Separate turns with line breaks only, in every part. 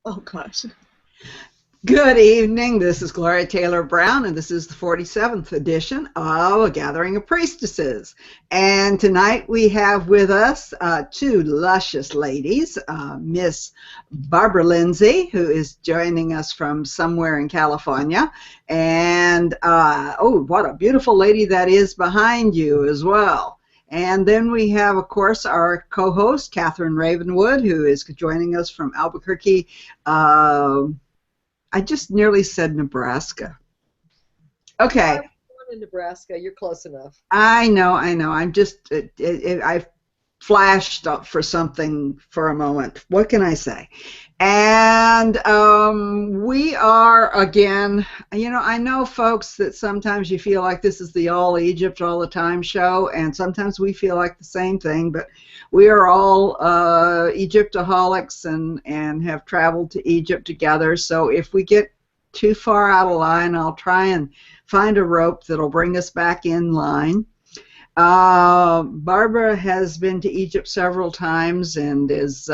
Oh, gosh.
Good evening. This is Gloria Taylor Brown, and this is the 47th edition of A Gathering of Priestesses. And tonight we have with us two luscious ladies, Miss Barbara Lindsey, who is joining us from somewhere in California, and oh, what a beautiful lady that is behind you as well. And then we have, of course, our co-host, Catherine Ravenwood, who is joining us from Albuquerque, I just nearly said Nebraska. Okay.
I was born in Nebraska. You're close enough.
I know. I'm just, I flashed up for something for a moment. What can I say? And we are, again, I know, folks, that sometimes you feel like this is the all Egypt all the time show, and sometimes we feel like the same thing, but we are all Egyptaholics and have traveled to Egypt together, so if we get too far out of line, I'll try and find a rope that'll bring us back in line. Barbara has been to Egypt several times and is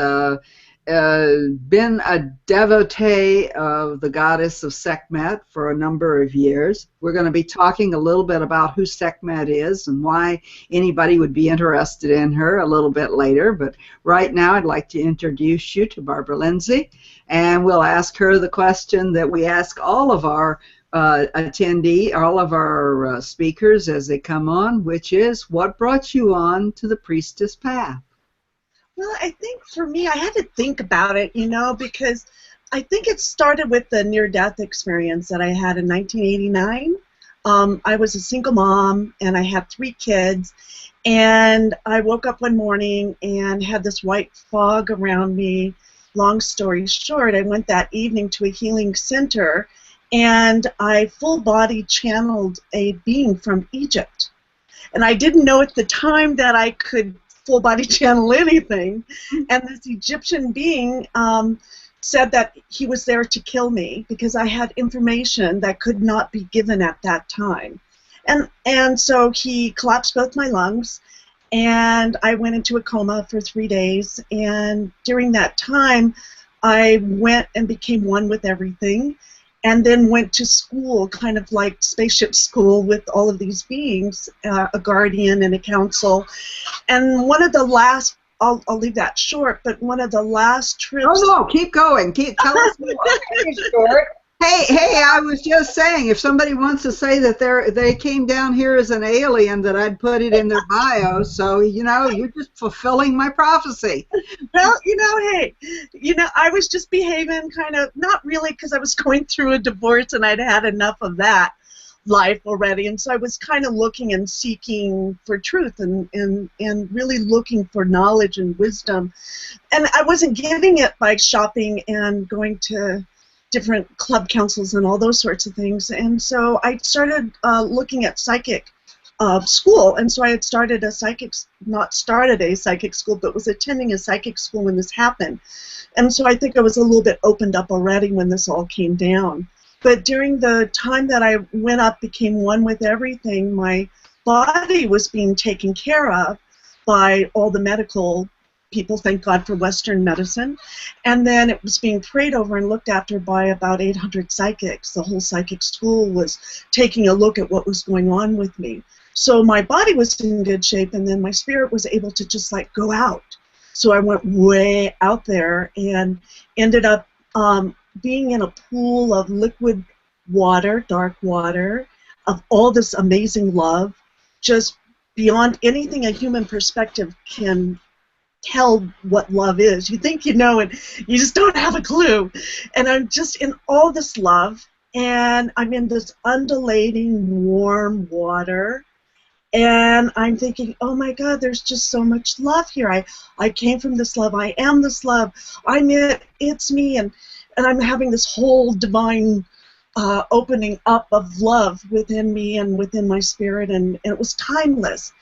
been a devotee of the goddess of Sekhmet for a number of years. We're going to be talking a little bit about who Sekhmet is and why anybody would be interested in her a little bit later. But right now I'd like to introduce you to Barbara Lindsey, and we'll ask her the question that we ask all of our all of our speakers as they come on, which is, what brought you on to the priestess path?
Well, I think for me, I had to think about it, because I think it started with the near-death experience that I had in 1989. I was a single mom, and I had 3 kids, and I woke up one morning and had this white fog around me. Long story short, I went that evening to a healing center, and I full-body channeled a being from Egypt. And I didn't know at the time that I could full-body channel anything, and this Egyptian being said that he was there to kill me because I had information that could not be given at that time. And so he collapsed both my lungs, and I went into a coma for 3 days, and during that time I went and became one with everything, and then went to school, kind of like spaceship school, with all of these beings, a guardian and a council. And one of the last, I'll leave that short, but one of the last trips...
Oh, no, keep going. Tell us more. Hey, I was just saying, if somebody wants to say that they came down here as an alien, that I'd put it in their bio, so, you're just fulfilling my prophecy.
Well, hey, I was just behaving kind of, not really, because I was going through a divorce and I'd had enough of that life already, and so I was kind of looking and seeking for truth and really looking for knowledge and wisdom. And I wasn't getting it by shopping and going to different club councils and all those sorts of things. And so I started looking at psychic school, and so I had started not started a psychic school, but was attending a psychic school when this happened. And so I think I was a little bit opened up already when this all came down. But during the time that I went up, became one with everything, my body was being taken care of by all the medical people, thank God for Western medicine, and then it was being prayed over and looked after by about 800 psychics. The whole psychic school was taking a look at what was going on with me. So my body was in good shape, and then my spirit was able to just like go out. So I went way out there and ended up being in a pool of liquid water, dark water, of all this amazing love, just beyond anything a human perspective can tell what love is. You think you know it, you just don't have a clue. And I'm just in all this love, and I'm in this undulating warm water, and I'm thinking, oh my God, there's just so much love here. I came from this love. I am this love. I'm it. It's me. And I'm having this whole divine opening up of love within me and within my spirit, and it was timeless.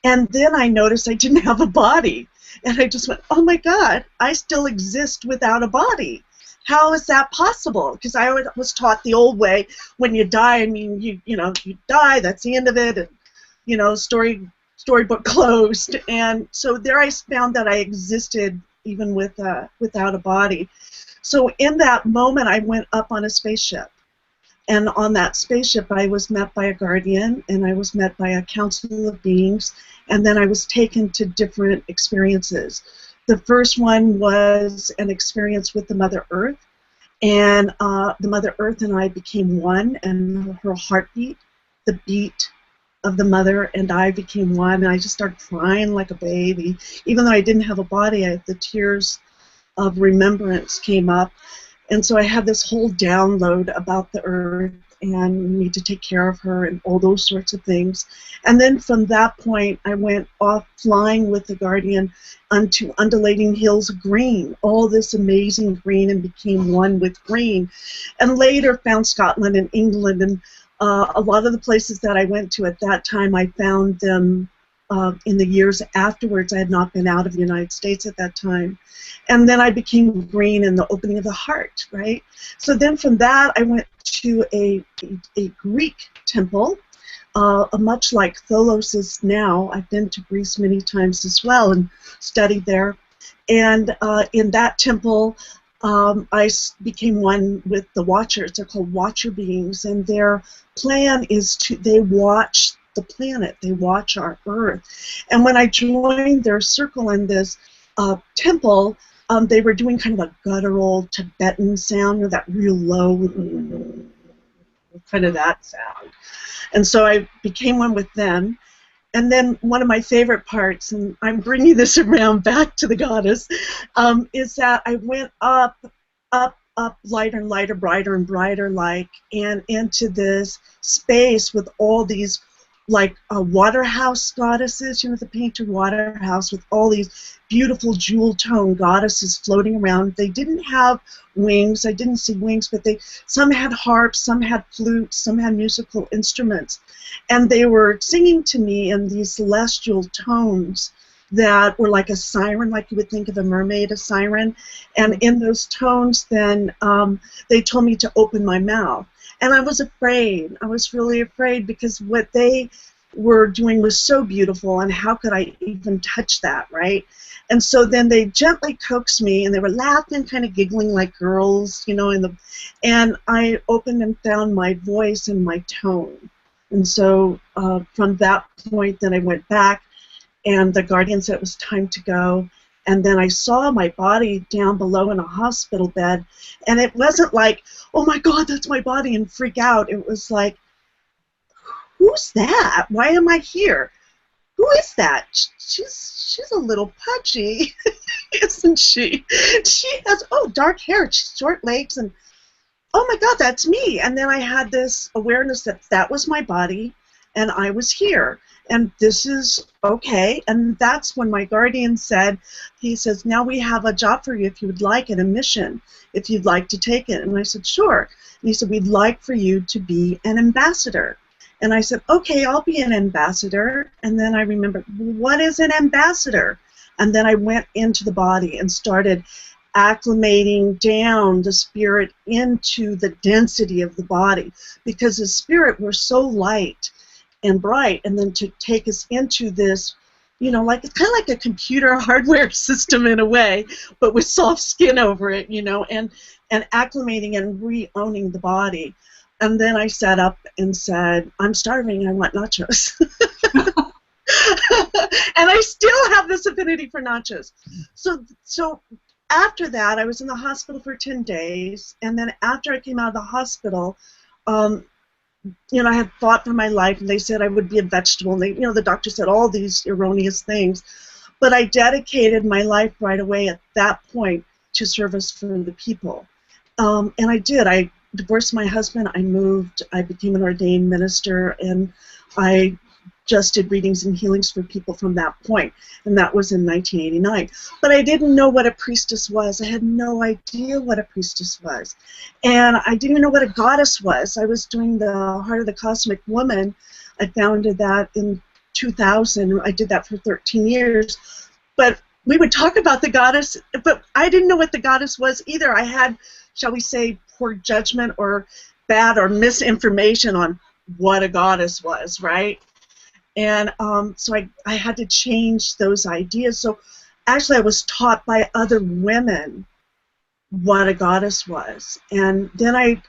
And then I noticed I didn't have a body. And I just went, oh my God, I still exist without a body. How is that possible? Because I was taught the old way, when you die, I mean, you die, that's the end of it, and, storybook closed. And so there I found that I existed even with without a body. So in that moment, I went up on a spaceship. And on that spaceship, I was met by a guardian, and I was met by a council of beings, and then I was taken to different experiences. The first one was an experience with the Mother Earth, and the Mother Earth and I became one, and her heartbeat, the beat of the mother and I became one, and I just started crying like a baby. Even though I didn't have a body, the tears of remembrance came up. And so I had this whole download about the earth and need to take care of her and all those sorts of things. And then from that point, I went off flying with the guardian unto undulating hills of green, all this amazing green, and became one with green. And later found Scotland and England, and a lot of the places that I went to at that time, I found them in the years afterwards. I had not been out of the United States at that time. And then I became green in the opening of the heart, right? So then from that, I went to a Greek temple, much like Tholos is now. I've been to Greece many times as well and studied there. And in that temple, I became one with the Watchers. They're called Watcher beings, and their plan is they watch the planet, they watch our Earth. And when I joined their circle in this temple, they were doing kind of a guttural Tibetan sound, with that real low, kind of that sound. And so I became one with them. And then one of my favorite parts, and I'm bringing this around back to the goddess, is that I went up, lighter and lighter, brighter and brighter, and into this space with all these, like Waterhouse goddesses, the painted Waterhouse, with all these beautiful jewel tone goddesses floating around. They didn't have wings. I didn't see wings, but some had harps, some had flutes, some had musical instruments. And they were singing to me in these celestial tones that were like a siren, like you would think of a mermaid, a siren. And in those tones, then they told me to open my mouth. And I was afraid. I was really afraid, because what they were doing was so beautiful, and how could I even touch that, right? And so then they gently coaxed me, and they were laughing, kind of giggling like girls, and I opened and found my voice and my tone. And so from that point, then I went back, and the guardian said it was time to go. And then I saw my body down below in a hospital bed, and it wasn't like, oh my God, that's my body, and freak out. It was like, who's that? Why am I here? Who is that? She's a little pudgy, isn't she? She has, dark hair, short legs, and oh my God, that's me. And then I had this awareness that that was my body, and I was here. And this is okay. And that's when my guardian said, he says, now we have a job for you if you would like it, a mission, if you'd like to take it. And I said, sure. And he said, we'd like for you to be an ambassador. And I said, okay, I'll be an ambassador. And then I remembered, what is an ambassador? And then I went into the body and started acclimating down the spirit into the density of the body, because the spirit were so light and bright, and then to take us into this, like it's kind of like a computer hardware system in a way, but with soft skin over it, and acclimating and re-owning the body. And then I sat up and said, I'm starving, I want nachos. And I still have this affinity for nachos. So after that, I was in the hospital for 10 days, and then after I came out of the hospital, I had fought for my life, and they said I would be a vegetable, and the doctor said all these erroneous things, but I dedicated my life right away at that point to service for the people, and I did. I divorced my husband, I moved, I became an ordained minister, and I just did readings and healings for people from that point, and that was in 1989. But I didn't know what a priestess was. I had no idea what a priestess was. And I didn't even know what a goddess was. I was doing the Heart of the Cosmic Woman. I founded that in 2000. I did that for 13 years. But we would talk about the goddess, but I didn't know what the goddess was either. I had, shall we say, poor judgment or bad or misinformation on what a goddess was, right? And so I had to change those ideas. So actually I was taught by other women what a goddess was. And then I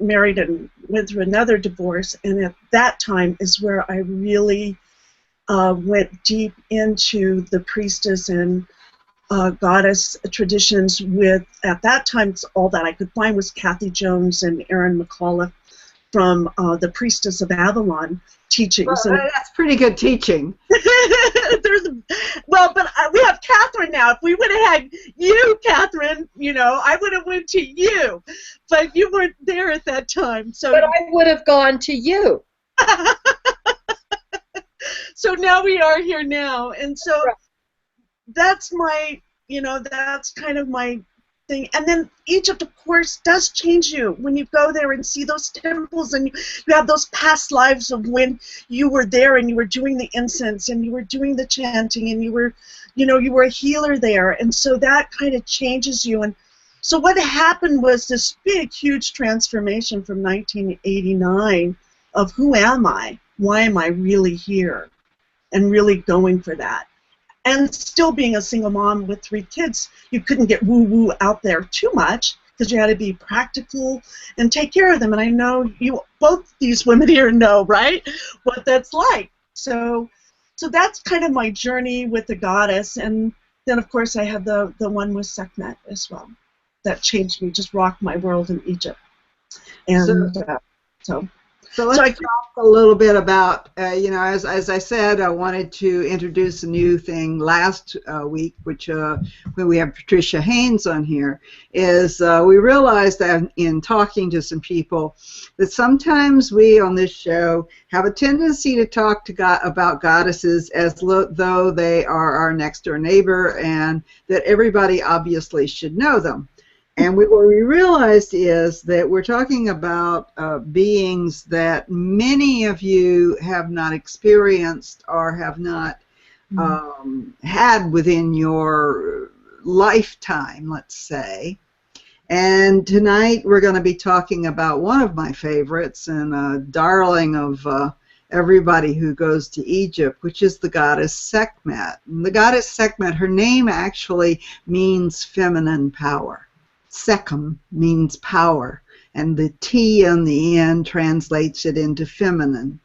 married and went through another divorce, and at that time is where I really went deep into the priestess and goddess traditions with, at that time, all that I could find was Kathy Jones and Erin McAuliffe from the Priestess of Avalon teachings.
Well, that's pretty good teaching.
But we have Catherine now. If we would have had you, Catherine, I would have went to you, but you weren't there at that time. So,
but I would have gone to you.
So now we are here now, and so that's my, that's kind of my thing. And then Egypt, of course, does change you when you go there and see those temples, and you have those past lives of when you were there and you were doing the incense and you were doing the chanting and you were a healer there, and so that kind of changes you. And so what happened was this big, huge transformation from 1989 of who am I? Why am I really here? And really going for that. And still being a single mom with 3 kids, you couldn't get woo-woo out there too much because you had to be practical and take care of them. And I know you, both these women here know, right, what that's like. So that's kind of my journey with the goddess. And then, of course, I had the one with Sekhmet as well. That changed me, just rocked my world in Egypt. And
So let's talk a little bit about, as I said, I wanted to introduce a new thing last week, which when we have Patricia Haynes on here, is we realized that in talking to some people that sometimes we on this show have a tendency to talk about goddesses as though they are our next door neighbor and that everybody obviously should know them. And what we realized is that we're talking about beings that many of you have not experienced or have not had within your lifetime, let's say. And tonight we're going to be talking about one of my favorites and a darling of everybody who goes to Egypt, which is the goddess Sekhmet. And the goddess Sekhmet, her name actually means feminine power. Sekhem means power, and the T on the end translates it into feminine.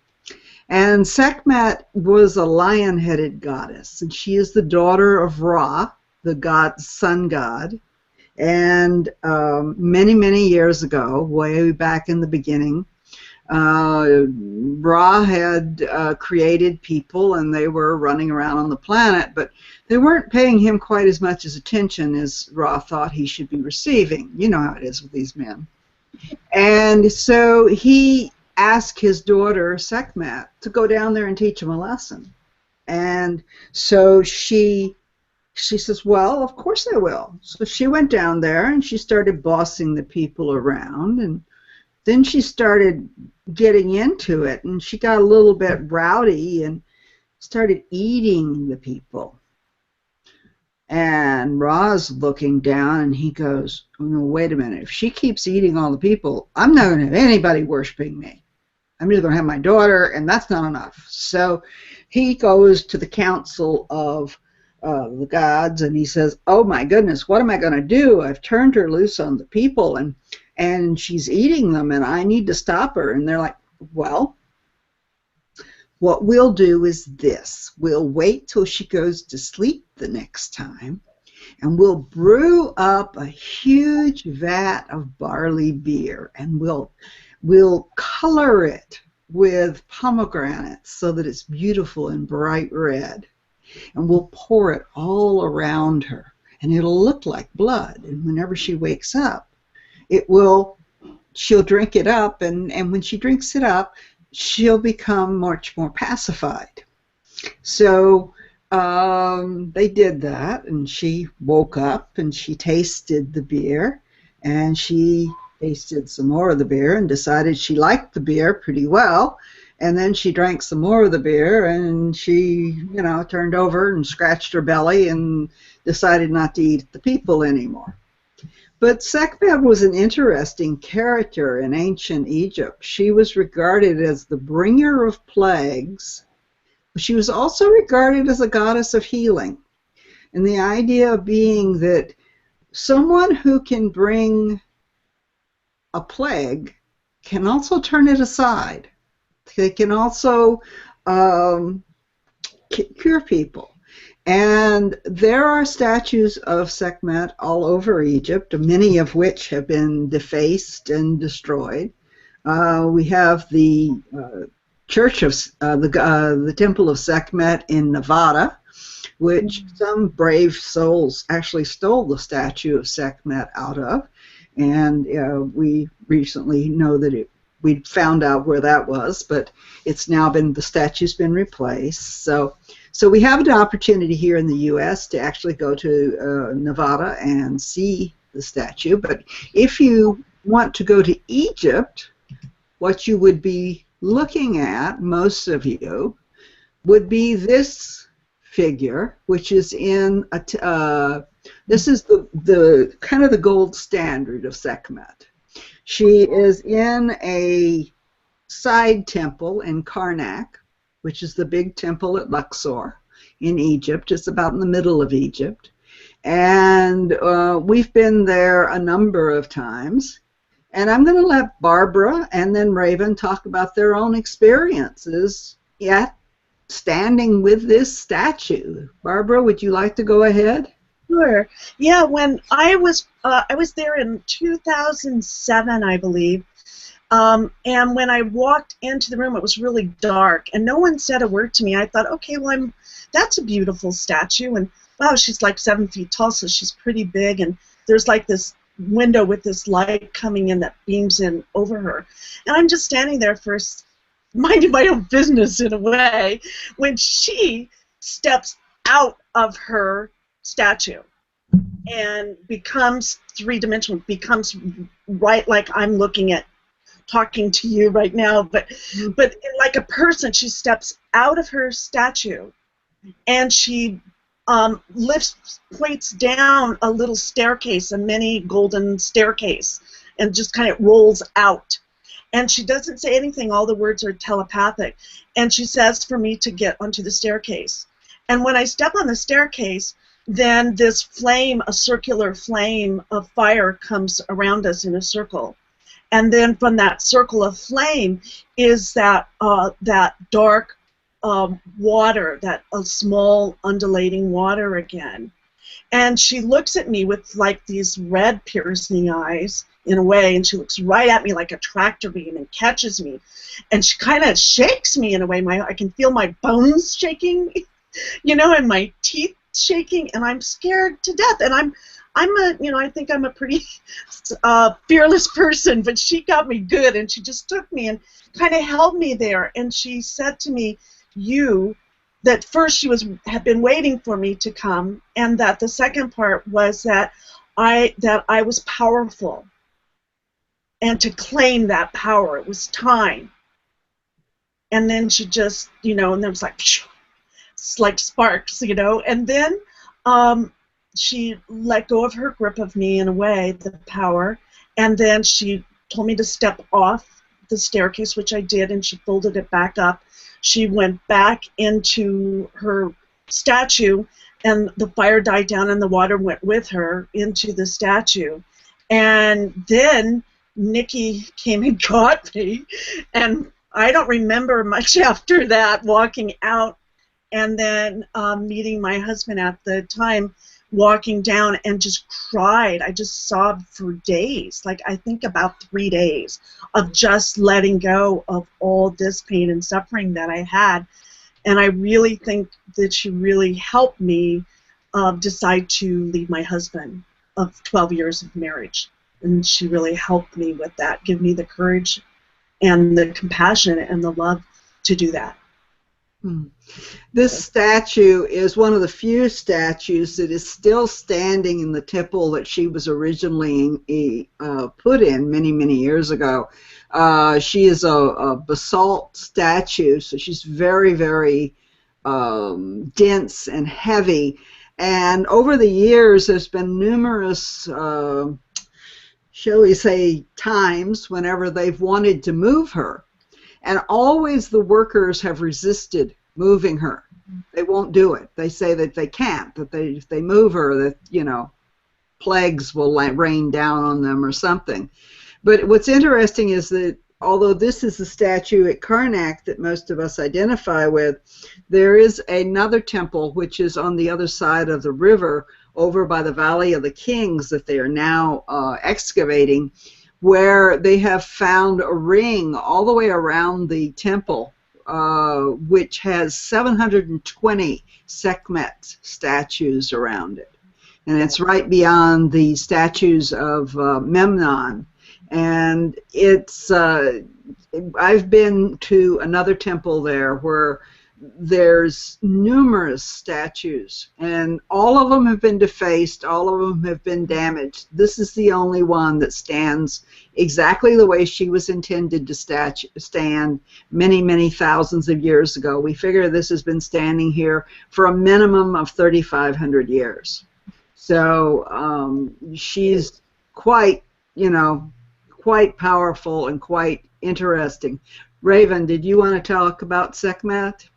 And Sekhmet was a lion-headed goddess, and she is the daughter of Ra, the sun god. And many, many years ago, way back in the beginning, Ra had created people, and they were running around on the planet, but they weren't paying him quite as much attention as Ra thought he should be receiving. You know how it is with these men. And so he asked his daughter, Sekhmet, to go down there and teach him a lesson. And so she says, well, of course I will. So she went down there, and she started bossing the people around, and then she started getting into it, and she got a little bit rowdy and started eating the people. And Ra's looking down, and he goes, oh, no, wait a minute. If she keeps eating all the people, I'm not going to have anybody worshiping me. I'm just going to have my daughter, and that's not enough. So he goes to the council of the gods, and he says, oh, my goodness, what am I going to do? I've turned her loose on the people, and she's eating them, and I need to stop her. And they're like, well, what we'll do is this. We'll wait till she goes to sleep the next time, and we'll brew up a huge vat of barley beer, and we'll color it with pomegranates so that it's beautiful and bright red, and we'll pour it all around her, and it'll look like blood. And whenever she wakes up, she'll drink it up, and when she drinks it up, she'll become much more pacified. So they did that, and she woke up, and she tasted the beer, and she tasted some more of the beer and decided she liked the beer pretty well, and then she drank some more of the beer, and she, turned over and scratched her belly and decided not to eat the people anymore. But Sekhmet was an interesting character in ancient Egypt. She was regarded as the bringer of plagues. She was also regarded as a goddess of healing. And the idea being that someone who can bring a plague can also turn it aside. They can also cure people. And there are statues of Sekhmet all over Egypt, many of which have been defaced and destroyed. We have the church of the Temple of Sekhmet in Nevada, which some brave souls actually stole the statue of Sekhmet out of, and we recently know that we found out where that was, but it's now the statue's been replaced. So we have an opportunity here in the U.S. to actually go to Nevada and see the statue. But if you want to go to Egypt, what you would be looking at, most of you, would be this figure, which is in this is the kind of the gold standard of Sekhmet. She is in a side temple in Karnak, which is the big temple at Luxor in Egypt. It's about in the middle of Egypt. And we've been there a number of times. And I'm going to let Barbara and then Raven talk about their own experiences at standing with this statue. Barbara, would you like to go ahead?
Sure. Yeah, when I was there in 2007, I believe. And when I walked into the room, it was really dark, and no one said a word to me. I thought, okay, well, that's a beautiful statue, and wow, she's like 7 feet tall, so she's pretty big, and there's like this window with this light coming in that beams in over her. And I'm just standing there first, minding my own business in a way, when she steps out of her statue and becomes three-dimensional, becomes right like I'm looking at, talking to you right now, but like a person, she steps out of her statue and she points down a little staircase, a mini golden staircase, and just kind of rolls out. And she doesn't say anything, all the words are telepathic. And she says for me to get onto the staircase. And when I step on the staircase, then this flame, a circular flame of fire, comes around us in a circle. And then from that circle of flame is that dark water, that small undulating water again. And she looks at me with like these red piercing eyes in a way, and she looks right at me like a tractor beam and catches me. And she kind of shakes me in a way. I can feel my bones shaking, you know, and my teeth shaking, and I'm scared to death. And I'm I think I'm a pretty fearless person, but she got me good, and she just took me and kind of held me there, and she said to me, that first she had been waiting for me to come, and that the second part was that I was powerful, and to claim that power, it was time. And then she just, and there was like, it's like sparks, and then she let go of her grip of me in a way, the power, and then she told me to step off the staircase, which I did, and she folded it back up. She went back into her statue, and the fire died down, and the water went with her into the statue. And then Nikki came and got me, and I don't remember much after that, walking out, and then meeting my husband at the time, walking down, and just cried. I just sobbed for days, like I think about 3 days of just letting go of all this pain and suffering that I had. And I really think that she really helped me decide to leave my husband of 12 years of marriage. And she really helped me with that, give me the courage and the compassion and the love to do that.
This statue is one of the few statues that is still standing in the temple that she was originally put in many, many years ago. She is a basalt statue, so she's very, very dense and heavy. And over the years, there's been numerous, shall we say, times whenever they've wanted to move her. And always the workers have resisted moving her. They won't do it. They say that they can't, that if they move her, that, plagues will rain down on them or something. But what's interesting is that although this is the statue at Karnak that most of us identify with, there is another temple which is on the other side of the river over by the Valley of the Kings that they are now excavating, where they have found a ring all the way around the temple, which has 720 Sekhmet statues around it. And it's right beyond the statues of Memnon. And it's, I've been to another temple there where there's numerous statues, and all of them have been defaced, all of them have been damaged. This is the only one that stands exactly the way she was intended to stand many, many thousands of years ago. We figure this has been standing here for a minimum of 3,500 years. So she's quite, you know, quite powerful and quite interesting. Raven, did you want to talk about Sekhmet?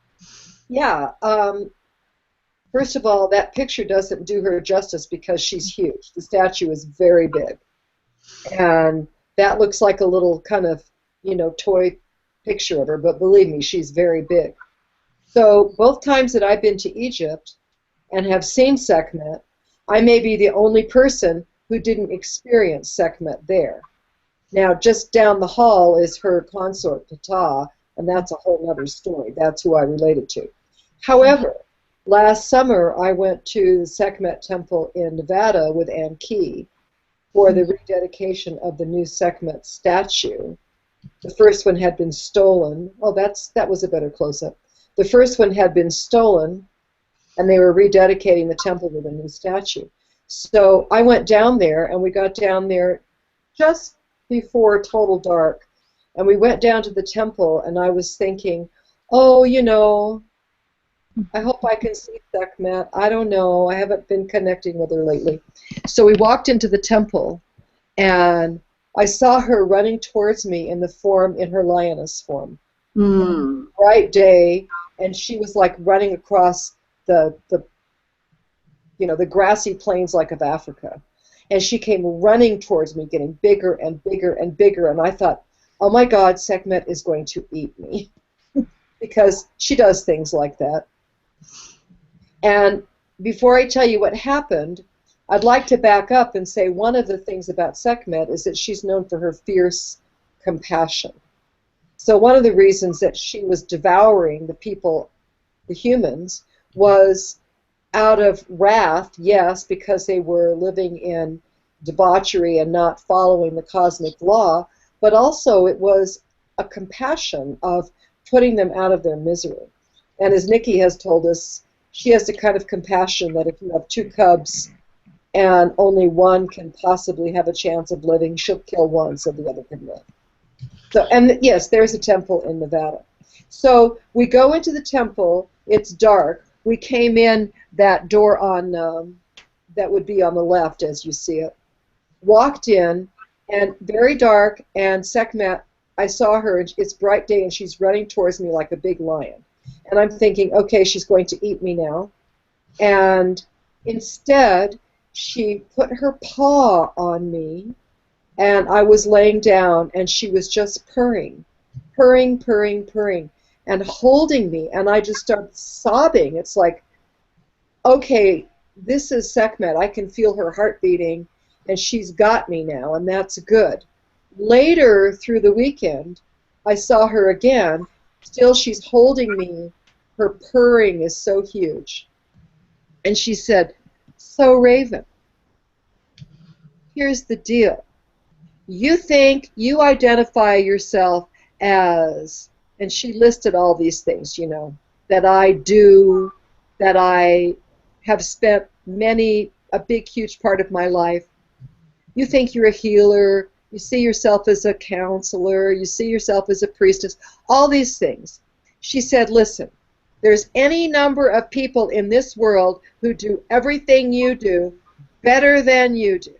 Yeah. First of all, that picture doesn't do her justice because she's huge. The statue is very big. And that looks like a little kind of, you know, toy picture of her, but believe me, she's very big. So both times that I've been to Egypt and have seen Sekhmet, I may be the only person who didn't experience Sekhmet there. Now, just down the hall is her consort, Ptah, and that's a whole other story. That's who I related to. However, last summer I went to the Sekhmet Temple in Nevada with Ann Key for the rededication of the new Sekhmet statue. The first one had been stolen. Oh, that was a better close-up. The first one had been stolen, and they were rededicating the temple with a new statue. So I went down there, and we got down there just before total dark, and we went down to the temple, and I was thinking, oh, you know, I hope I can see Sekhmet. I don't know. I haven't been connecting with her lately. So we walked into the temple, and I saw her running towards me in her lioness form. Bright day, and she was like running across the grassy plains like of Africa. And she came running towards me, getting bigger and bigger and bigger. And I thought, oh my God, Sekhmet is going to eat me. Because she does things like that. And before I tell you what happened, I'd like to back up and say one of the things about Sekhmet is that she's known for her fierce compassion. So one of the reasons that she was devouring the people, the humans, was out of wrath, yes, because they were living in debauchery and not following the cosmic law, but also it was a compassion of putting them out of their misery. And as Nikki has told us, she has the kind of compassion that if you have two cubs and only one can possibly have a chance of living, she'll kill one so the other can live. So, and yes, there's a temple in Nevada. So we go into the temple, it's dark. We came in that door on, that would be on the left as you see it. Walked in, and very dark, and Sekhmet, I saw her, and it's bright day, and she's running towards me like a big lion. And I'm thinking, okay, she's going to eat me now. And instead, she put her paw on me, and I was laying down, and she was just purring, purring, purring, purring, and holding me, and I just started sobbing. It's like, okay, this is Sekhmet. I can feel her heart beating, and she's got me now, and that's good. Later through the weekend, I saw her again. Still, she's holding me. Her purring is so huge. And she said, so Raven, here's the deal. You think you identify yourself as, and she listed all these things, you know, that I do, that I have spent a big, huge part of my life. You think you're a healer, you see yourself as a counselor, you see yourself as a priestess, all these things. She said, listen, there's any number of people in this world who do everything you do better than you do.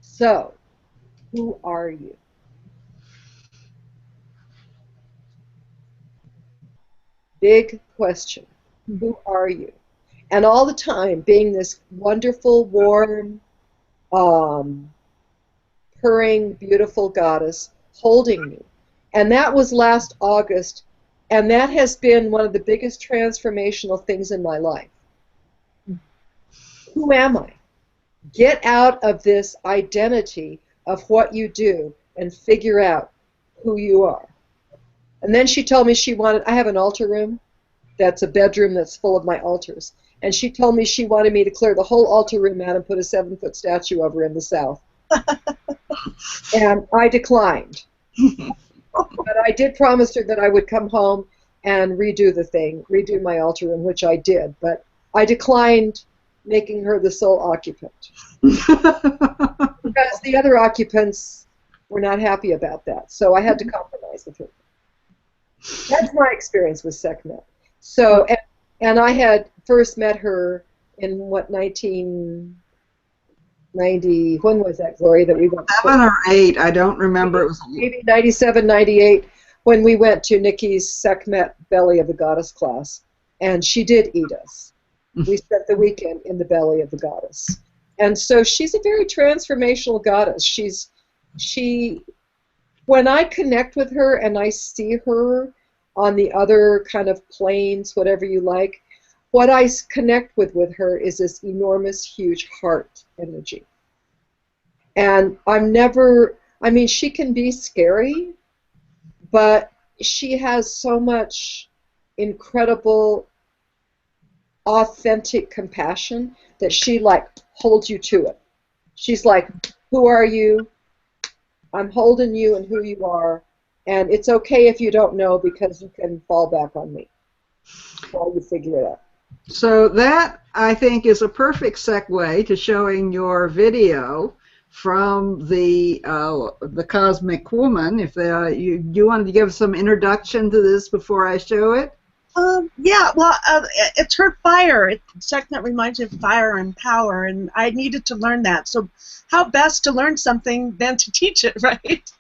So, who are you? Big question. Who are you? And all the time being this wonderful, warm, purring, beautiful goddess holding me. And that was last August, and that has been one of the biggest transformational things in my life. Who am I? Get out of this identity of what you do and figure out who you are. And then she told me I have an altar room that's a bedroom that's full of my altars. And she told me she wanted me to clear the whole altar room out and put a 7-foot statue over in the south. And I declined. But I did promise her that I would come home and redo my altar room, which I did. But I declined making her the sole occupant. Because the other occupants were not happy about that. So I had to compromise with her. That's my experience with Sekhmet. So, and I had first met her in 1990, when was that, Gloria, that we went to?
7 or 8, I don't remember. It was
maybe 97, 98, when we went to Nikki's Sekhmet Belly of the Goddess class, and she did eat us. We spent the weekend in the belly of the goddess. And so she's a very transformational goddess. When I connect with her and I see her on the other kind of planes, whatever you like, what I connect with her is this enormous, huge heart energy. And she can be scary, but she has so much incredible, authentic compassion that she like holds you to it. She's like, who are you? I'm holding you and who you are, and it's okay if you don't know because you can fall back on me while you figure it out.
So that, I think, is a perfect segue to showing your video from the Cosmic Woman. If you wanted to give some introduction to this before I show it?
Yeah, well, it's her fire. Sekhmet reminds me of fire and power, and I needed to learn that. So how best to learn something than to teach it, right,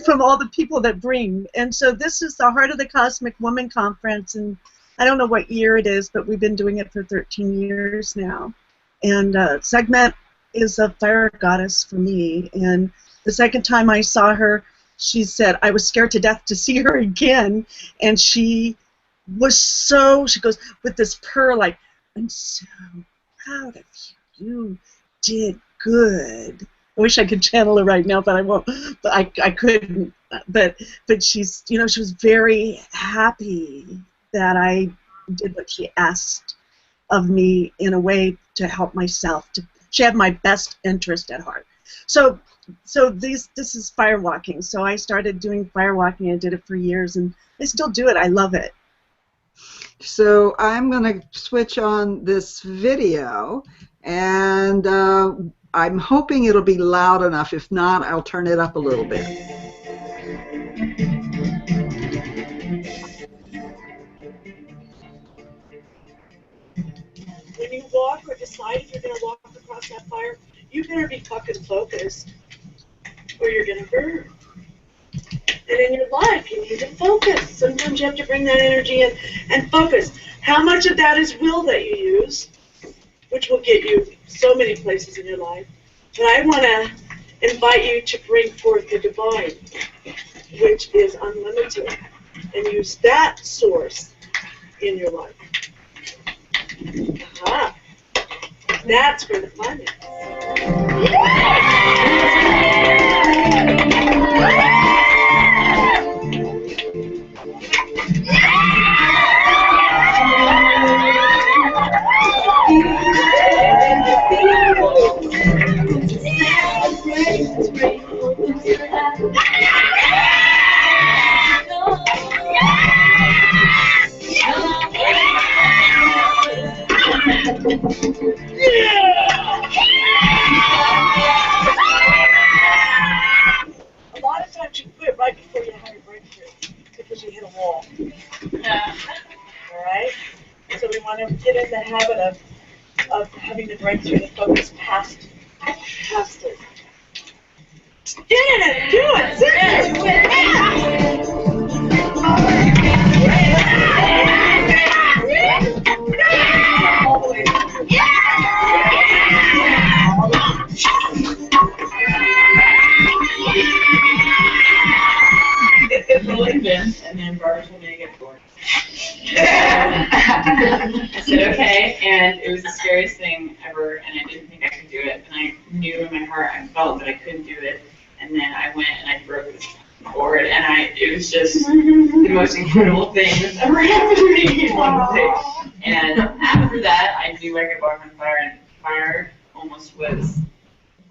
from all the people that bring. And so this is the Heart of the Cosmic Woman Conference, and I don't know what year it is, but we've been doing it for 13 years now. And Sekhmet is a fire goddess for me, and the second time I saw her, she said, I was scared to death to see her again, and she goes with this purr like, I'm so proud of you. You did good. I wish I could channel her right now, but I won't. But I couldn't. But she's, she was very happy that I did what she asked of me in a way to help myself. She had my best interest at heart. So this is firewalking. So I started doing firewalking. I did it for years, and I still do it. I love it.
So I'm going to switch on this video, and I'm hoping it'll be loud enough. If not, I'll turn it up a little bit.
When you walk or decide if you're going to walk across that fire, you better be fucking focused, or you're going to burn. And in your life, you need to focus. Sometimes you have to bring that energy in and focus. How much of that is will that you use, which will get you so many places in your life. But I want to invite you to bring forth the divine, which is unlimited, and use that source in your life. Aha. That's where the fun is. A lot of times you quit right before you have your breakthrough because you hit a wall. Yeah. All right? So we want to get in the habit of having the breakthrough to focus past it. Yeah, do it! Seriously! Do it!
convinced, and then Barbara told me to get bored. I said, okay, and it was the scariest thing ever, and I didn't think I could do it, and I knew in my heart, I felt that I couldn't do it, and then I went and I broke this board, and it was just the most incredible thing that's ever happened to me in one day. And after that, I do like a bar on fire, and fire almost was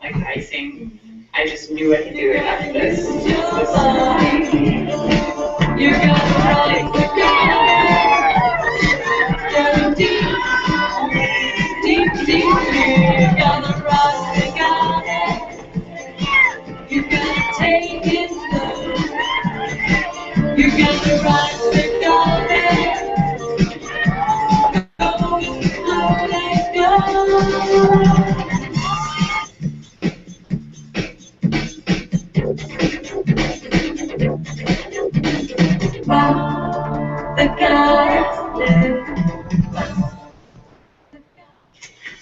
like icing. I just knew I could do it after this. You're gonna rise to God. Deep, deep, deep. You're gonna rise to God. You're gonna take it slow. You're gonna rise to God. Go, let go.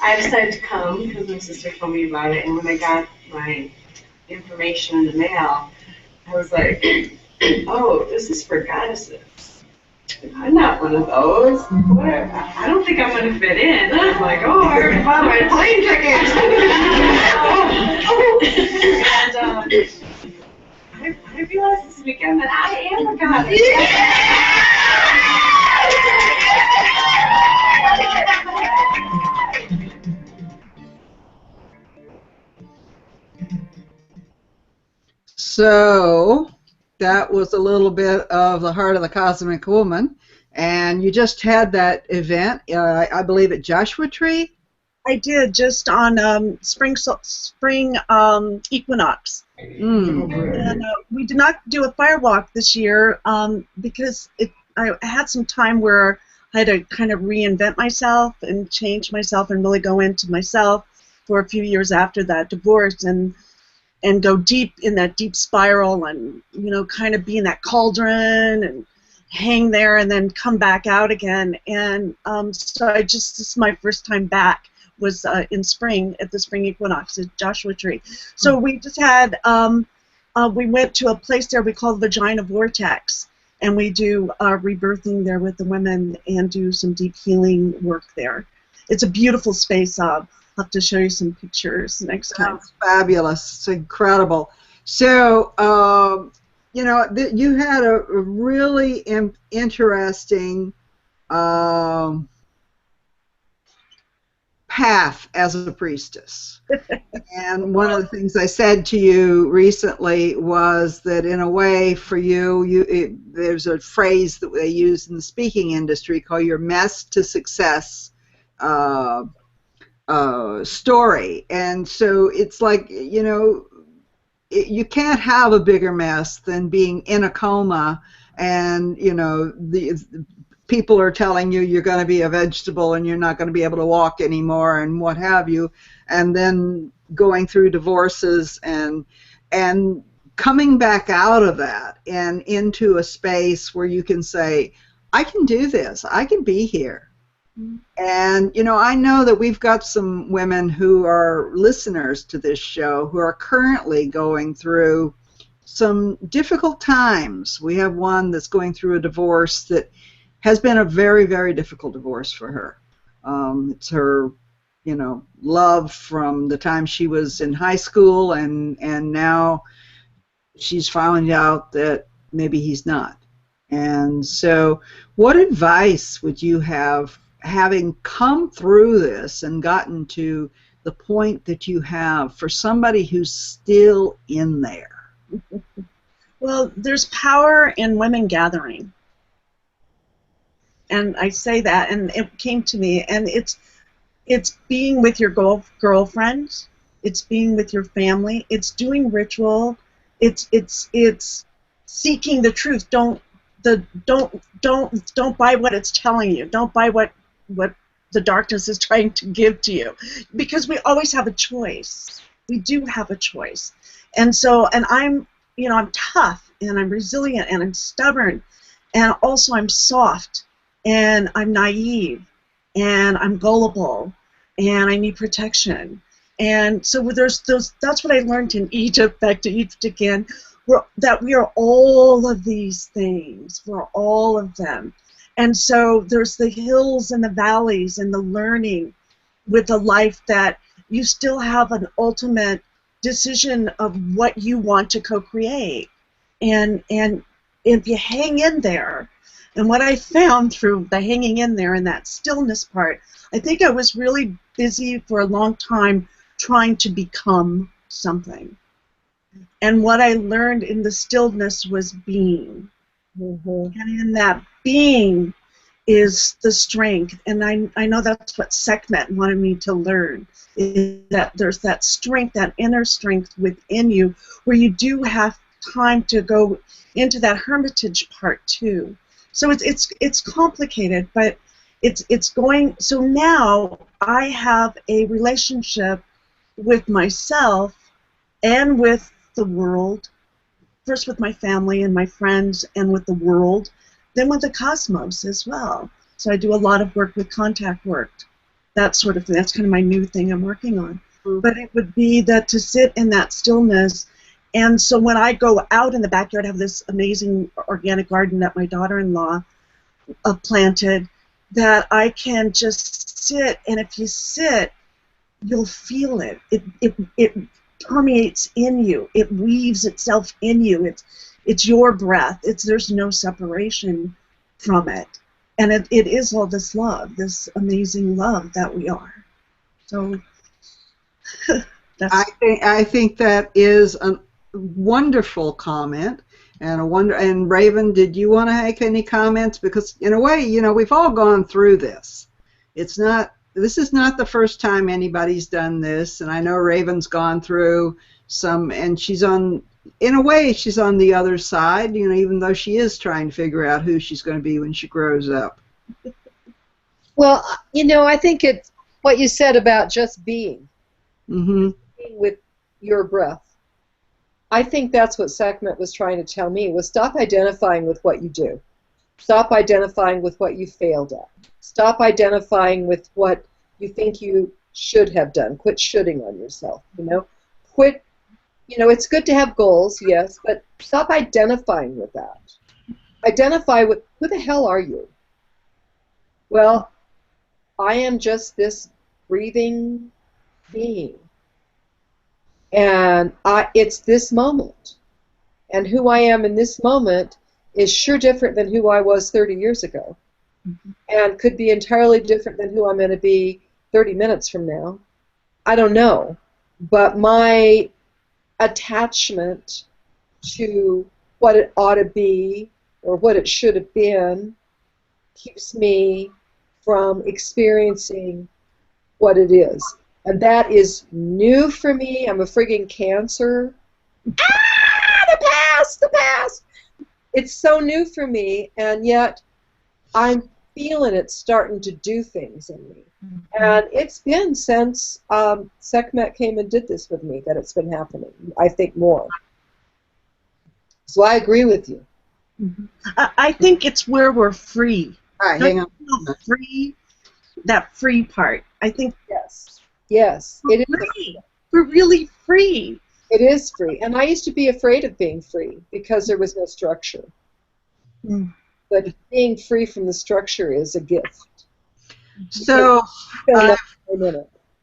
I decided to come because my sister told me about it, and when I got my information in the mail, I was like, oh, this is for goddesses. I'm not one of those. I don't think I'm going to fit in. I was like, oh, I already bought my plane ticket. And I realized this weekend that I am a goddess.
So that was a little bit of the Heart of the Cosmic Woman, and you just had that event, I believe, at Joshua Tree.
I did, just on spring equinox. And we did not do a firewalk this year because I had some time where I had to kind of reinvent myself and change myself and really go into myself for a few years after that divorce and go deep in that deep spiral and, you know, kind of be in that cauldron and hang there and then come back out again. And so this is my first time back was in spring at the Spring Equinox at Joshua Tree. So we just had, we went to a place there we call the Vagina Vortex, and we do rebirthing there with the women and do some deep healing work there. It's a beautiful space. I'll have to show you some pictures next time.
That's fabulous. It's incredible. So, you know, you had a really interesting path as a priestess. And one of the things I said to you recently was that in a way for you, there's a phrase that they use in the speaking industry called your mess to success story. And so it's like, you know, you can't have a bigger mess than being in a coma and, you know, the people are telling you you're going to be a vegetable and you're not going to be able to walk anymore and what have you, and then going through divorces and coming back out of that and into a space where you can say, I can do this, I can be here. And, you know, I know that we've got some women who are listeners to this show who are currently going through some difficult times. We have one that's going through a divorce that has been a very, very difficult divorce for her. It's her, you know, love from the time she was in high school, and now she's found out that maybe he's not. And so what advice would you have, having come through this and gotten to the point that you have, for somebody who's still in there?
Well, there's power in women gathering. And I say that, and it came to me, and it's being with your girlfriend, it's being with your family, it's doing ritual, it's seeking the truth. Don't buy what it's telling you. Don't buy what the darkness is trying to give to you, because we always have a choice. We do have a choice, and so, and I'm tough, and I'm resilient, and I'm stubborn, and also I'm soft. And I'm naive, and I'm gullible, and I need protection. And so there's those. That's what I learned in Egypt. Back to Egypt again, that we are all of these things. We're all of them. And so there's the hills and the valleys and the learning with a life that you still have an ultimate decision of what you want to co-create. And if you hang in there, and what I found through the hanging in there and that stillness part, I think I was really busy for a long time trying to become something. And what I learned in the stillness was being. And in that being is the strength. And I know that's what Sekhmet wanted me to learn, is that there's that strength, that inner strength within you, where you do have time to go into that hermitage part too. So it's complicated, but it's going. So now I have a relationship with myself and with the world. First with my family and my friends and with the world, then with the cosmos as well. So I do a lot of work with contact work, that sort of thing. That's kind of my new thing I'm working on. But it would be that to sit in that stillness. And so when I go out in the backyard, I have this amazing organic garden that my daughter-in-law planted, that I can just sit, and if you sit, you'll feel it. It permeates in you. It weaves itself in you. It's your breath. There's no separation from it. And it is all this love, this amazing love that we are. So that's...
I think that is a wonderful comment. And Raven, did you want to make any comments? Because in a way, you know, we've all gone through this. This is not the first time anybody's done this, and I know Raven's gone through some, and in a way, she's on the other side, you know, even though she is trying to figure out who she's going to be when she grows up.
Well, you know, I think it's what you said about just being. Being with your breath. I think that's what Sekhmet was trying to tell me, was stop identifying with what you do. Stop identifying with what you failed at. Stop identifying with what you think you should have done. Quit shoulding on yourself, you know. Quit, you know, it's good to have goals, yes, but stop identifying with that. Identify with, who the hell are you? Well, I am just this breathing being. And it's this moment. And who I am in this moment is sure different than who I was 30 years ago. And could be entirely different than who I'm going to be 30 minutes from now. I don't know. But my attachment to what it ought to be or what it should have been keeps me from experiencing what it is. And that is new for me. I'm a friggin' Cancer. The past! It's so new for me, and yet I'm feeling it starting to do things in me. And it's been since Sekhmet came and did this with me that it's been happening, I think more. So I agree with you.
I think it's where we're free.
All right, hang on.
Free, that free part. I think
Yes, it is
free. We're really free.
It is free. And I used to be afraid of being free because there was no structure. But being free from the structure is a gift.
So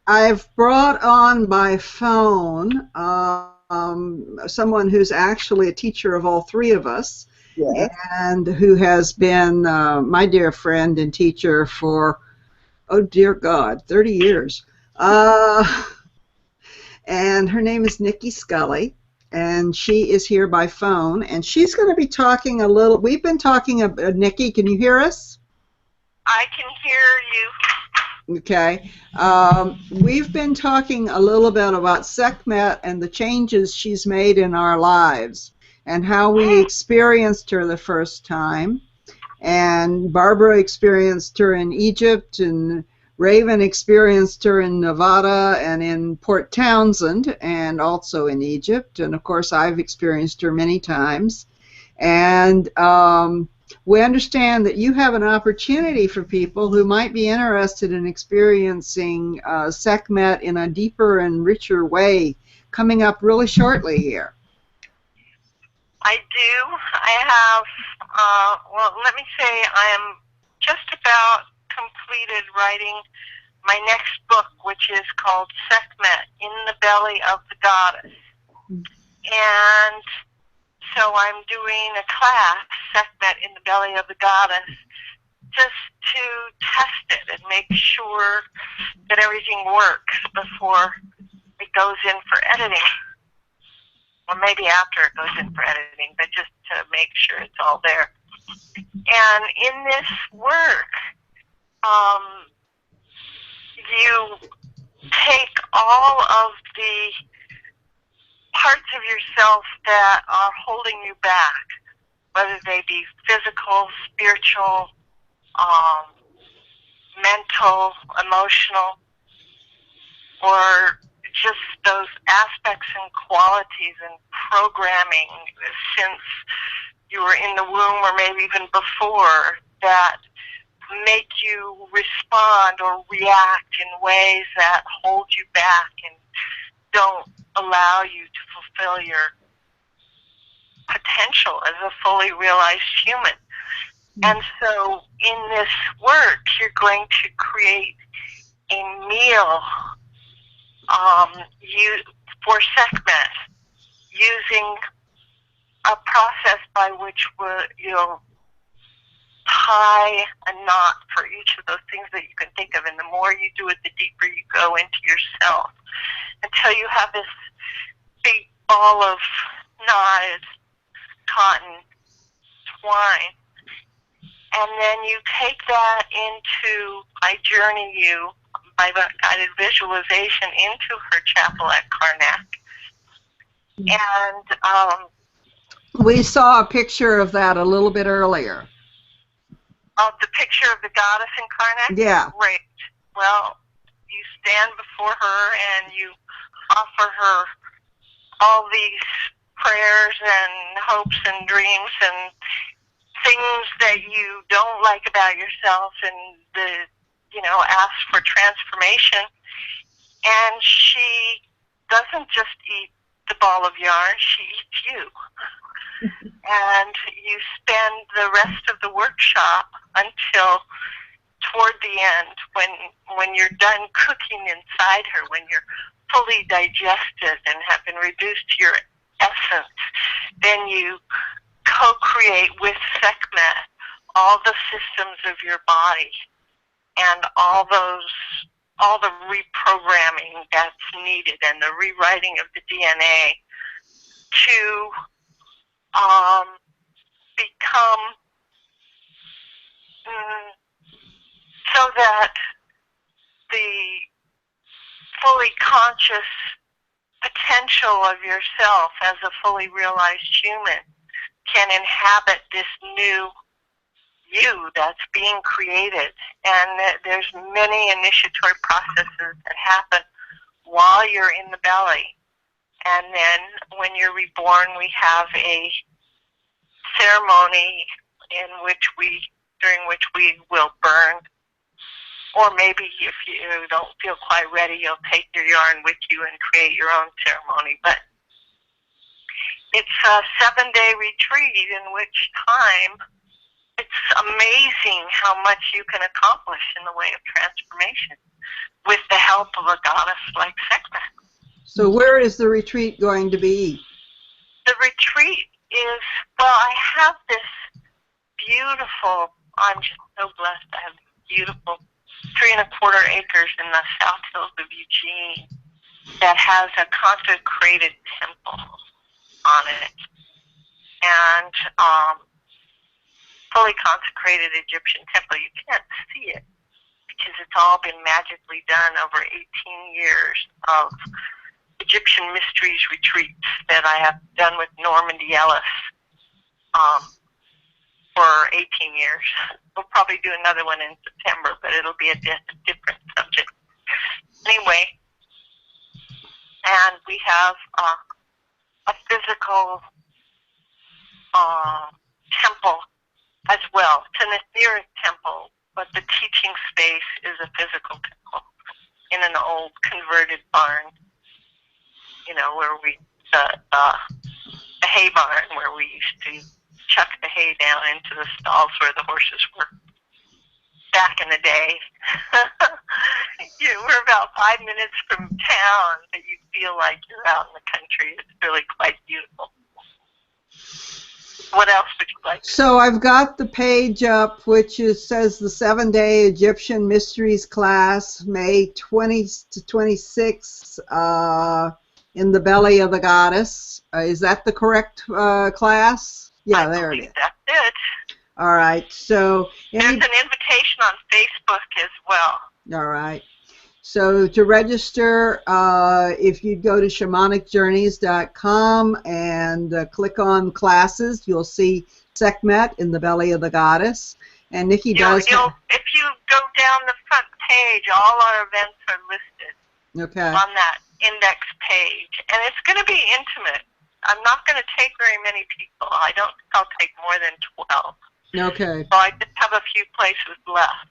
I've brought on by phone someone who's actually a teacher of all three of us, and who has been my dear friend and teacher for, oh dear God, 30 years. And her name is Nikki Scully, and she is here by phone, and she's going to be talking a little. We've been talking about, Nikki, can you hear us?
I can hear you.
Okay. We've been talking a little bit about Sekhmet and the changes she's made in our lives and how we experienced her the first time. And Barbara experienced her in Egypt, and Raven experienced her in Nevada and in Port Townsend, and also in Egypt. And of course, I've experienced her many times. And we understand that you have an opportunity for people who might be interested in experiencing Sekhmet in a deeper and richer way coming up really shortly here.
I do. I have, well, let me say I am just about completed writing my next book, which is called Sekhmet, In the Belly of the Goddess. And so I'm doing a class, Sekhmet, In the Belly of the Goddess, just to test it and make sure that everything works before it goes in for editing. Or maybe after it goes in for editing, but just to make sure it's all there. And in this work, you take all of the parts of yourself that are holding you back, whether they be physical, spiritual, mental, emotional, or just those aspects and qualities and programming since you were in the womb or maybe even before that make you respond or react in ways that hold you back and don't allow you to fulfill your potential as a fully realized human. And so in this work, you're going to create a meal for Sekhmet using a process by which you'll tie a knot for each of those things that you can think of. And the more you do it, the deeper you go into yourself until you have this big ball of knotted cotton twine. And then you take that into, I journey you by guided visualization into her chapel at Karnak. And
we saw a picture of that a little bit earlier.
Of the picture of the goddess in Karnak?
Yeah.
Great. Well, you stand before her and you offer her all these prayers and hopes and dreams and things that you don't like about yourself and ask for transformation. And she doesn't just eat the ball of yarn, she eats you. And you spend the rest of the workshop until toward the end, when you're done cooking inside her, when you're fully digested and have been reduced to your essence, then you co-create with Sekhmet all the systems of your body and all the reprogramming that's needed and the rewriting of the DNA to become so that the fully conscious potential of yourself as a fully realized human can inhabit this new you that's being created. And there's many initiatory processes that happen while you're in the belly. And then when you're reborn, we have a ceremony during which we will burn. Or maybe if you don't feel quite ready, you'll take your yarn with you and create your own ceremony. But it's a 7-day retreat in which time it's amazing how much you can accomplish in the way of transformation with the help of a goddess like Sekhmet.
So where is the retreat going to be?
The retreat is, well, I have this beautiful, I'm just so blessed, I have beautiful 3¼ acres in the South Hills of Eugene that has a consecrated temple on it. And fully consecrated Egyptian temple. You can't see it because it's all been magically done over 18 years of Egyptian Mysteries retreats that I have done with Normandy Ellis for 18 years. We'll probably do another one in September, but it'll be a different subject. Anyway, and we have a physical temple as well. It's an etheric temple, but the teaching space is a physical temple in an old converted barn, where the hay barn where we used to chuck the hay down into the stalls where the horses were back in the day. We're about 5 minutes from town, but you feel like you're out in the country. It's really quite beautiful. What else would you like?
So I've got the page up, which says the 7-day Egyptian Mysteries class, May 20 to 26, in the belly of the goddess. Is that the correct class? Yeah, there it is.
That's it.
All right. So
there's an invitation on Facebook as well.
All right. So to register, if you go to shamanicjourneys.com and click on classes, you'll see Sekhmet in the belly of the goddess. And Nikki does.
If you go down the front page, all our events are listed.
Okay.
On that index page, and it's going to be intimate. I'm not going to take very many people. I'll take more than 12.
Okay.
So I just have a few places left,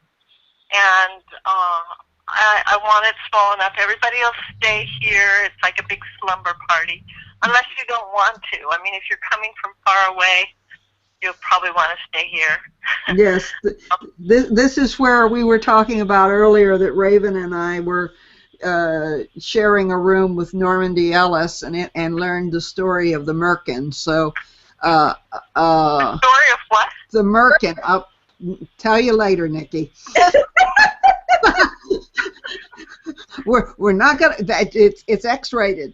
and I want it small enough. Everybody will stay here. It's like a big slumber party, unless you don't want to. I mean, if you're coming from far away, you'll probably want to stay here.
Yes. This is where we were talking about earlier that Raven and I were sharing a room with Normandy Ellis and learned the story of the Merkin. So,
the story of what?
The Merkin. I'll tell you later, Nikki. we're not gonna. It's X-rated.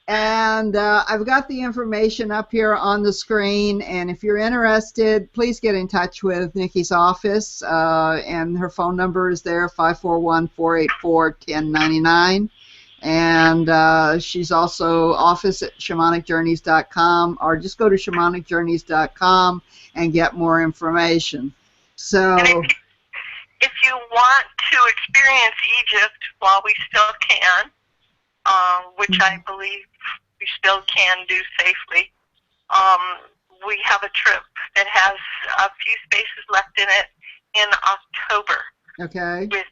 And I've got the information up here on the screen, and if you're interested, please get in touch with Nikki's office, and her phone number is there, 541-484-1099, and she's also office at shamanicjourneys.com, or just go to shamanicjourneys.com and get more information. So,
if you want to experience Egypt while we still can, which I believe we still can do safely. We have a trip that has a few spaces left in it in October.
Okay.
With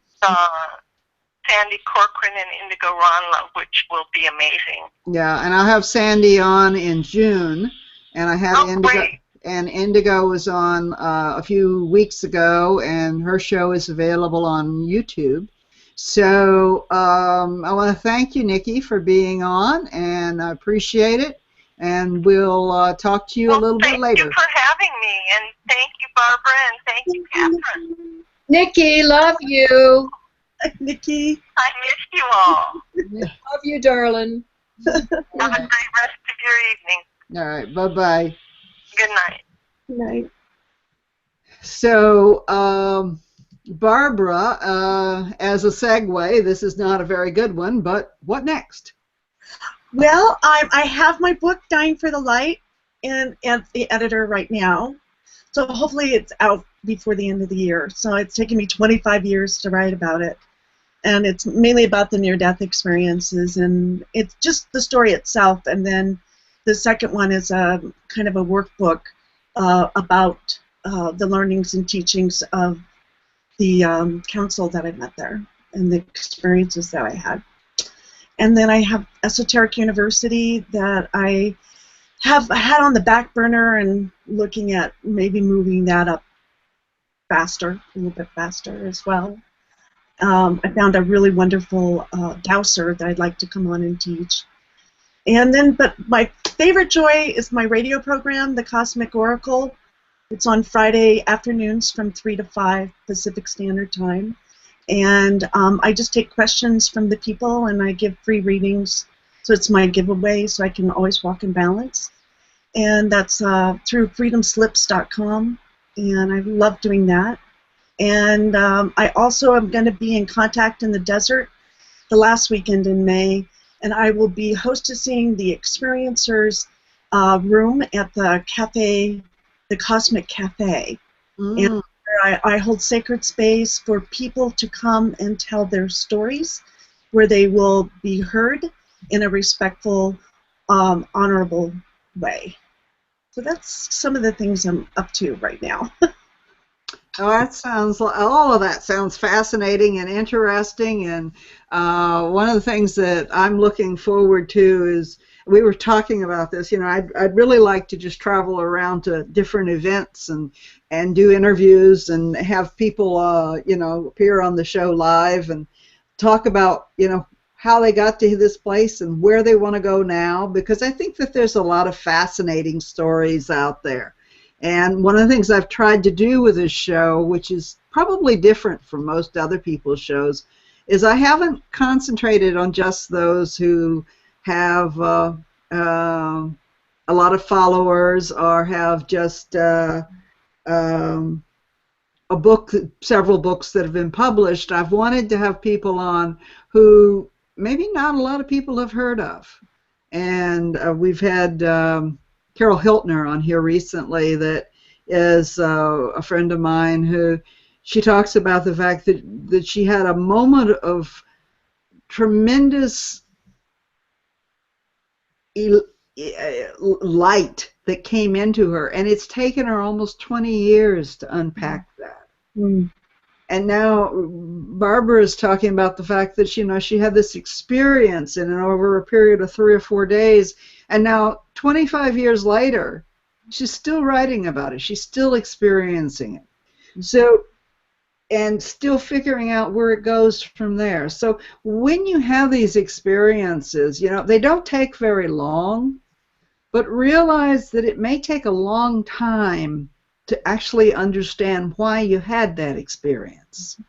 Sandy Corcoran and Indigo Ronla, which will be amazing.
Yeah, and I'll have Sandy on in June, and I have Indigo.
Great.
And Indigo was on a few weeks ago, and her show is available on YouTube. So I want to thank you, Nikki, for being on, and I appreciate it. And we'll talk to you a little bit later.
Thank you for having me, and thank you, Barbara, and thank you, Catherine.
Nikki, love you.
Nikki.
I missed you all.
Love you, darling.
Have a great rest of your evening.
All right, bye-bye.
Good night.
Good night.
So, Barbara, as a segue, this is not a very good one, but what next?
Well, I have my book, Dying for the Light, and the editor right now. So hopefully it's out before the end of the year. So it's taken me 25 years to write about it. And it's mainly about the near-death experiences, and it's just the story itself. And then the second one is a kind of a workbook about the learnings and teachings of the council that I met there and the experiences that I had. And then I have Esoteric University that I have had on the back burner and looking at maybe moving that up faster, a little bit faster as well. I found a really wonderful dowser that I'd like to come on and teach. And then, but my favorite joy is my radio program, The Cosmic Oracle. It's on Friday afternoons from 3 to 5 Pacific Standard Time. And I just take questions from the people and I give free readings. So it's my giveaway so I can always walk in balance. And that's through freedomslips.com. And I love doing that. And I also am going to be in Contact in the Desert the last weekend in May. And I will be hostessing the Experiencers room at the cafe, the Cosmic Cafe. And I hold sacred space for people to come and tell their stories where they will be heard in a respectful, honorable way. So that's some of the things I'm up to right now.
Oh, that sounds, all of that sounds fascinating and interesting. And one of the things that I'm looking forward to is, we were talking about this, I'd really like to just travel around to different events and do interviews and have people, appear on the show live and talk about, how they got to this place and where they want to go now, because I think that there's a lot of fascinating stories out there. And one of the things I've tried to do with this show, which is probably different from most other people's shows, is I haven't concentrated on just those who have a lot of followers or have just a book, several books that have been published. I've wanted to have people on who maybe not a lot of people have heard of. And we've had Carol Hiltner on here recently, that is a friend of mine, who she talks about the fact that she had a moment of tremendous light that came into her, and it's taken her almost 20 years to unpack that.
Mm.
And now Barbara is talking about the fact that she had this experience and over a period of 3 or 4 days, and now 25 years later, she's still writing about it. She's still experiencing it. So, and still figuring out where it goes from there. So when you have these experiences, they don't take very long, but realize that it may take a long time to actually understand why you had that experience.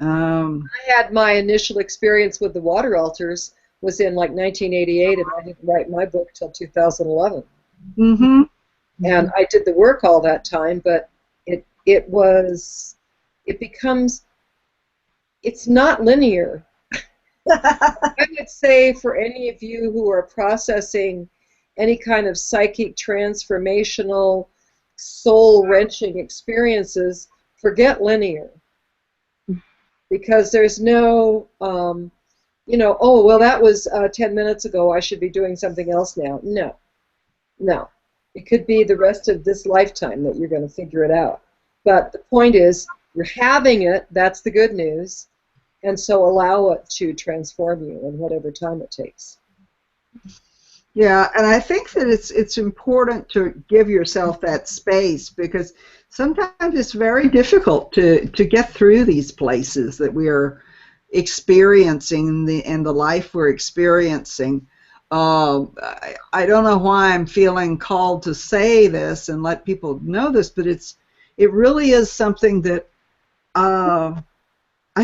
I had my initial experience with the water altars was in like 1988, and I didn't write my book till 2011.
Mm-hmm.
And I did the work all that time, but it's not linear. I would say for any of you who are processing any kind of psychic transformational soul-wrenching experiences, forget linear, because there's no oh, well, that was 10 minutes ago, I should be doing something else now. No, it could be the rest of this lifetime that you're going to figure it out. But the point is, you're having it, that's the good news, and so allow it to transform you in whatever time it takes.
Yeah, and I think that it's important to give yourself that space, because sometimes it's very difficult to get through these places that we are experiencing and the life we're experiencing. I don't know why I'm feeling called to say this and let people know this, but it really is something that I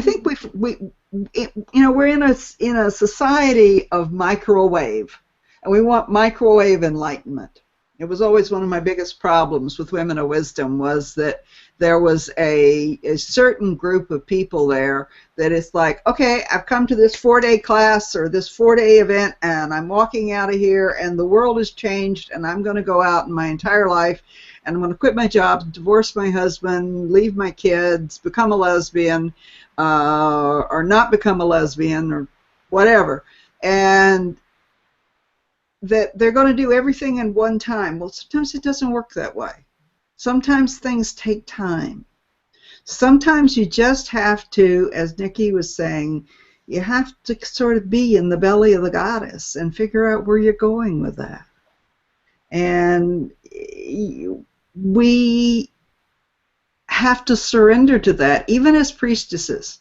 think we're in a society of microwave. And we want microwave enlightenment. It was always one of my biggest problems with Women of Wisdom, was that there was a certain group of people there that it's like, okay, I've come to this 4-day class or this 4-day event, and I'm walking out of here, and the world has changed, and I'm going to go out in my entire life, and I'm going to quit my job, divorce my husband, leave my kids, become a lesbian, or not become a lesbian, or whatever. And that they're going to do everything in one time. Well, sometimes it doesn't work that way. Sometimes things take time. Sometimes you just have to, as Nikki was saying, you have to sort of be in the belly of the goddess and figure out where you're going with that. And we have to surrender to that, even as priestesses,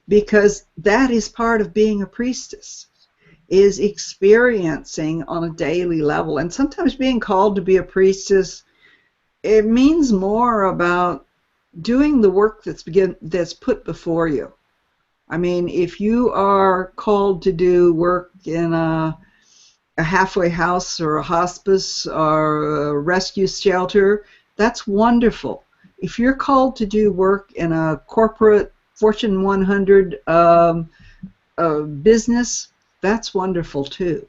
because that is part of being a priestess, is experiencing on a daily level. And sometimes being called to be a priestess, it means more about doing the work that's put before you. I mean, if you are called to do work in a halfway house or a hospice or a rescue shelter, that's wonderful. If you're called to do work in a corporate Fortune 100 business, that's wonderful too.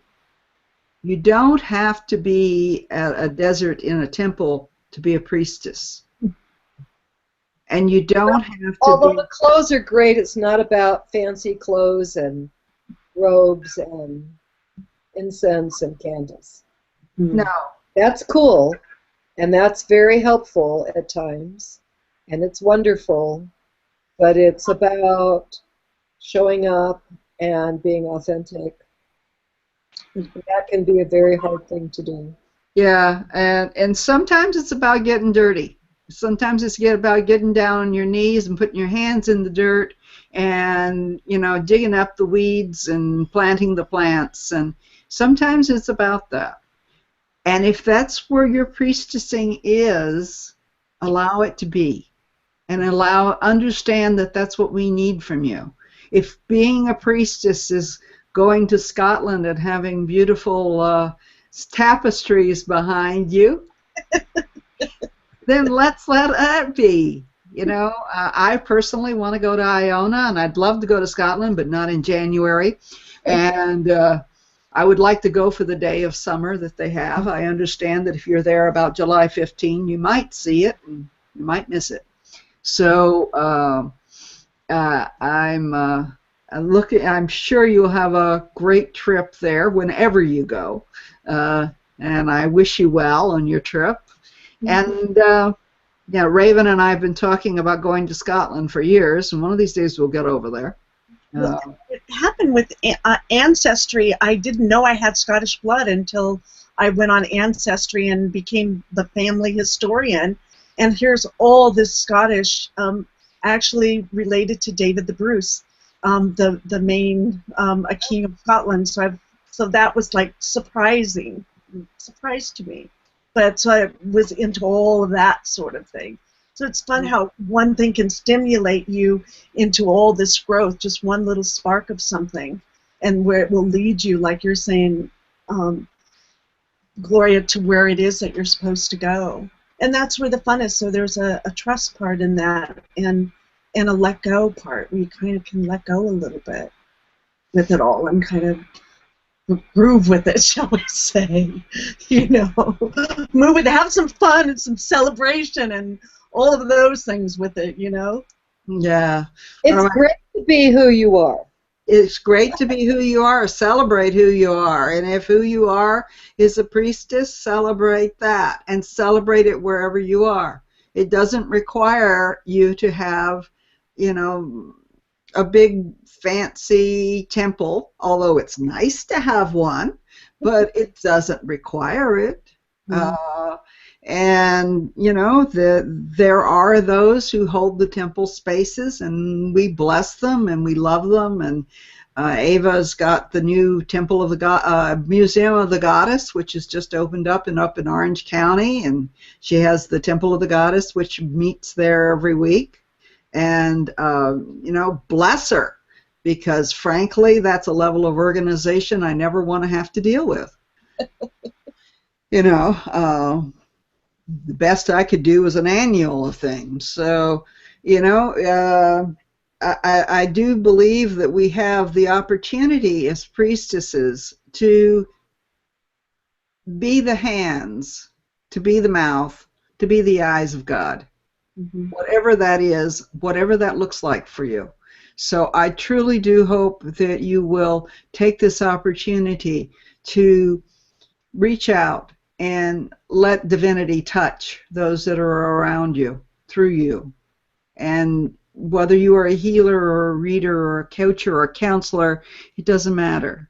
You don't have to be at a desert in a temple to be a priestess. And you don't have to
Although the clothes are great, it's not about fancy clothes and robes and incense and candles.
No.
That's cool, and that's very helpful at times. and it's wonderful, but it's about showing up and being authentic. That can be a very hard thing to do.
Yeah, and sometimes it's about getting dirty. Sometimes it's about getting down on your knees and putting your hands in the dirt and, you know, digging up the weeds and planting the plants. And sometimes it's about that. And if that's where your priestessing is, allow it to be. And understand that that's what we need from you. If being a priestess is going to Scotland and having beautiful tapestries behind you, then let's let it be. You know, I personally want to go to Iona, and I'd love to go to Scotland, but not in January. And I would like to go for the day of summer that they have. I understand that if you're there about July 15, you might see it, and you might miss it. So I'm sure you'll have a great trip there whenever you go, and I wish you well on your trip. And yeah, Raven and I have been talking about going to Scotland for years, and one of these days we'll get over there.
Well, it happened with Ancestry. I didn't know I had Scottish blood until I went on Ancestry and became the family historian. And here's all this Scottish, actually related to David the Bruce, the main a king of Scotland. So that was like surprise to me. But so I was into all of that sort of thing. So it's fun how one thing can stimulate you into all this growth, just one little spark of something, and where it will lead you, like you're saying, Gloria, to where it is that you're supposed to go. And that's where the fun is. So there's a trust part in that, and a let go part, where you kind of can let go a little bit with it all and kind of groove with it, shall we say. You know, move it, have some fun and some celebration and all of those things with it, you know.
Yeah.
It's great to be who you are.
It's great to be who you are. Celebrate who you are. And if who you are is a priestess, celebrate that. And celebrate it wherever you are. It doesn't require you to have, you know, a big fancy temple, although it's nice to have one, but it doesn't require it. And, you know, there are those who hold the temple spaces, and we bless them and we love them. And Ava's got the new Temple of the Museum of the Goddess, which has just opened up in Orange County, and she has the Temple of the Goddess, which meets there every week. And, you know, bless her, because frankly, that's a level of organization I never want to have to deal with. You know, the best I could do was an annual of things. So, you know, I do believe that we have the opportunity as priestesses to be the hands, to be the mouth, to be the eyes of God. Whatever that is, whatever that looks like for you. So I truly do hope that you will take this opportunity to reach out and let divinity touch those that are around you, through you. And whether you are a healer or a reader or a coach or a counselor, it doesn't matter.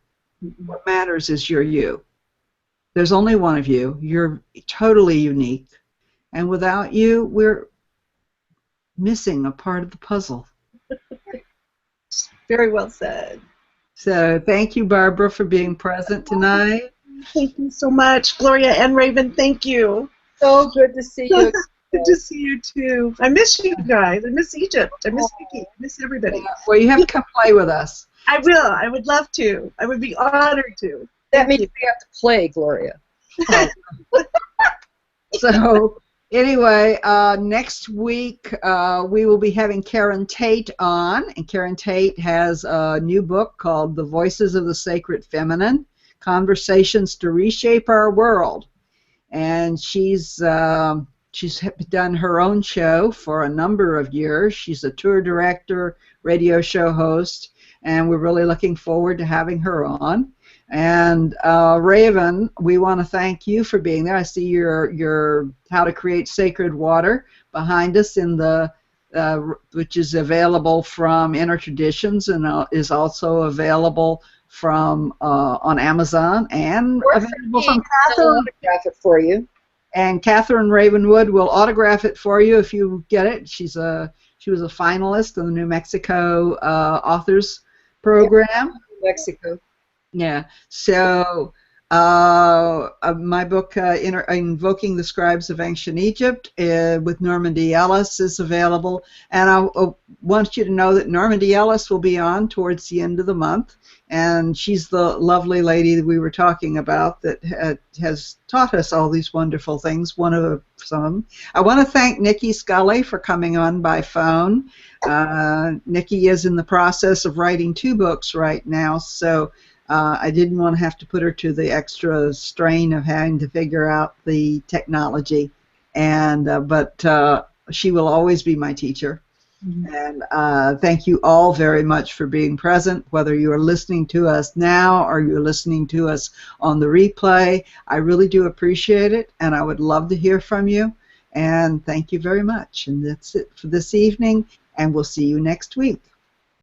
What matters is you're you. There's only one of you. You're totally unique. And without you, we're missing a part of the puzzle.
Very well said.
So thank you, Barbara, for being present tonight.
Thank you so much, Gloria and Raven. Thank you.
So good to see you.
Good to see you too. I miss you guys. I miss Egypt. I miss Vicky. I miss everybody.
Yeah. Well, you have to come play with us.
I will. I would love to. I would be honored to.
That means we have to play, Gloria.
So anyway, next week we will be having Karen Tate on, and Karen Tate has a new book called The Voices of the Sacred Feminine, Conversations to Reshape Our World. And she's done her own show for a number of years. She's a tour director, radio show host, and we're really looking forward to having her on. And Raven, we want to thank you for being there. I see your How to Create Sacred Water behind us in the which is available from Inner Traditions and is also available from on Amazon and available from Catherine.
Autograph it for you.
And Catherine Ravenwood will autograph it for you if you get it. She was a finalist in the New Mexico Authors Program.
Yeah, New Mexico.
Yeah. So my book, Invoking the Scribes of Ancient Egypt, with Normandy Ellis, is available. And I want you to know that Normandy Ellis will be on towards the end of the month. And she's the lovely lady that we were talking about that has taught us all these wonderful things, some of them. I want to thank Nikki Scully for coming on by phone. Nikki is in the process of writing 2 books right now, so I didn't want to have to put her to the extra strain of having to figure out the technology. But she will always be my teacher. And thank you all very much for being present, whether you are listening to us now or you're listening to us on the replay. I really do appreciate it, and I would love to hear from you. And thank you very much. And that's it for this evening, and we'll see you next week.